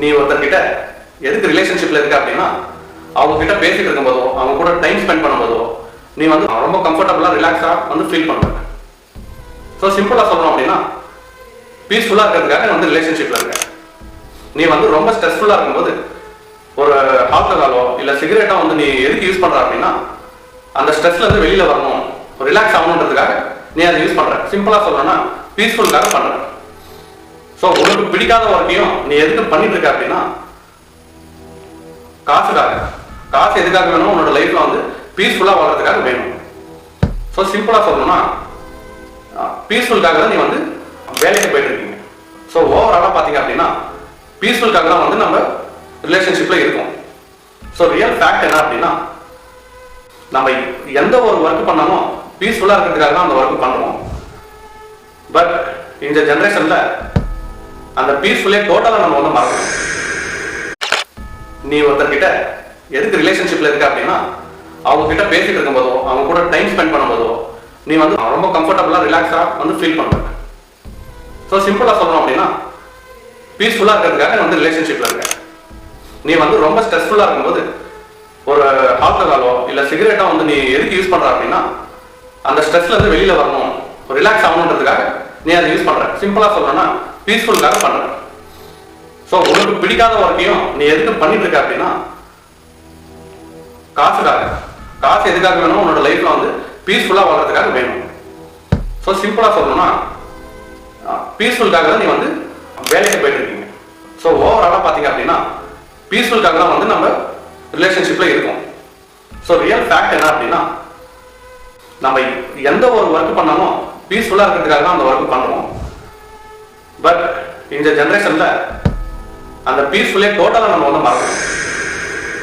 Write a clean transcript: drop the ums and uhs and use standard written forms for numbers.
நீ ஒருத்தர்கிட்ட எதுக்கு ரிலேஷன்ஷிப்ல இருக்க அப்படின்னா அவங்க கிட்ட பேசிட்டு இருக்கும்போதோ அவங்க கூட டைம் ஸ்பெண்ட் பண்ணும்போதோ நீ வந்து ரொம்ப கம்ஃபர்டபுளா ரிலாக்ஸா வந்து ஃபீல் பண்ணுவ. ஸோ சிம்பிளா சொல்லணும் அப்படின்னா பீஸ்ஃபுல்லா இருக்கிறதுக்காக வந்து ரிலேஷன்ஷிப்ல இருக்க. நீ வந்து ரொம்ப ஸ்ட்ரெஸ்ஃபுல்லா இருக்கும்போது ஒரு ஆல்கஹாலோ இல்ல சிகரெட்டோ வந்து நீ எதுக்கு யூஸ் பண்ற அப்படின்னா அந்த ஸ்ட்ரெஸ்ல இருந்து வெளியில வரணும், ரிலாக்ஸ் ஆகணுன்றதுக்காக நீ அதை யூஸ் பண்ற. சிம்பிளா சொல்லணும்னா பீஸ்ஃபுல்காக பண்ற. ஸோ உனக்கு பிடிக்காத ஒர்க்கையும் நீ எதுக்கு பண்ணிட்டு இருக்க அப்படின்னா காசுக்காக. காசு எதுக்காக வேணும்? உன்னோட லைஃப்ல வந்து பீஸ்ஃபுல்லா வாழ்றதுக்காக வேணும். ஸோ சிம்பிளா சொல்லணும்னா பீஸ்ஃபுல்காக தான் நீ வந்து வேலைக்கு போயிட்டு இருக்கீங்க. ஸோ ஓவராலா பாத்தீங்க அப்படின்னா பீஸ்ஃபுல்காக தான் வந்து நம்ம ரிலேஷன்ஷிப்ல இருக்கோம். ஸோ ரியல் ஃபேக்ட் என்ன அப்படின்னா நம்ம எந்த ஒரு ஒர்க் பண்ணாலும் பீஸ்ஃபுல்லா இருக்கிறதுக்காக தான் அந்த ஒர்க் பண்றோம். பட் இந்த ஜெனரேஷன்ல அந்த பீஸ்ஃபுல்லே டோட்டலா நம்ம வந்து மறக்கணும். நீ ஒருத்தர்கிட்ட எதுக்கு ரிலேஷன்ஷிப்ல இருக்க அப்படின்னா அவங்க கிட்ட பேசிட்டு இருக்கும்போதோ அவங்க கூட டைம் ஸ்பெண்ட் பண்ணும்போதோ நீ வந்து ரொம்ப கம்ஃபர்டபுளா ரிலாக்ஸா வந்து ஃபீல் பண்ணுவ. ஸோ சிம்பிளா சொல்லணும் அப்படின்னா பீஸ்ஃபுல்லா இருக்கிறதுக்காக வந்து ரிலேஷன்ஷிப்ல இருக்க. நீ வந்து ரொம்ப ஸ்ட்ரெஸ்ஃபுல்லா இருக்கும்போது ஒரு ஆல்கஹாலோ இல்ல சிகரெட்டோ வந்து நீ எதுக்கு யூஸ் பண்ற அப்படின்னா அந்த ஸ்ட்ரெஸ்ல இருந்து வெளியில வரணும், ரிலாக்ஸ் ஆகணுன்றதுக்காக நீ அதை யூஸ் பண்ற. சிம்பிளா சொல்லணும்னா பீஸ்ஃபுல்காக பண்ற. ஸோ உனக்கு பிடிக்காத ஒர்க்கையும் நீ எதுக்கு பண்ணிட்டு இருக்க அப்படின்னா காசுக்காக. காசு எதுக்காக வேணும்? உன்னோட லைஃப்ல வந்து பீஸ்ஃபுல்லா வாழ்றதுக்காக வேணும். ஸோ சிம்பிளா சொல்லணும்னா பீஸ்ஃபுல்காக தான் நீ வந்து வேலைக்கு போயிட்டு இருக்கீங்க. ஸோ ஓவராலா பாத்தீங்க அப்படின்னா பீஸ்ஃபுல்காக தான் வந்து நம்ம ரிலேஷன்ஷிப்ல இருக்கோம். ஸோ ரியல் ஃபேக்ட் என்ன அப்படின்னா நம்ம எந்த ஒரு ஒர்க் பண்ணாலும் பீஸ்ஃபுல்லா இருக்கிறதுக்காக தான் அந்த ஒர்க் பண்றோம். பட் இந்த ஜெனரேஷன்ல அந்த பீஸ்ஃபுல்லே டோட்டலா நம்ம வந்து மறக்கணும்.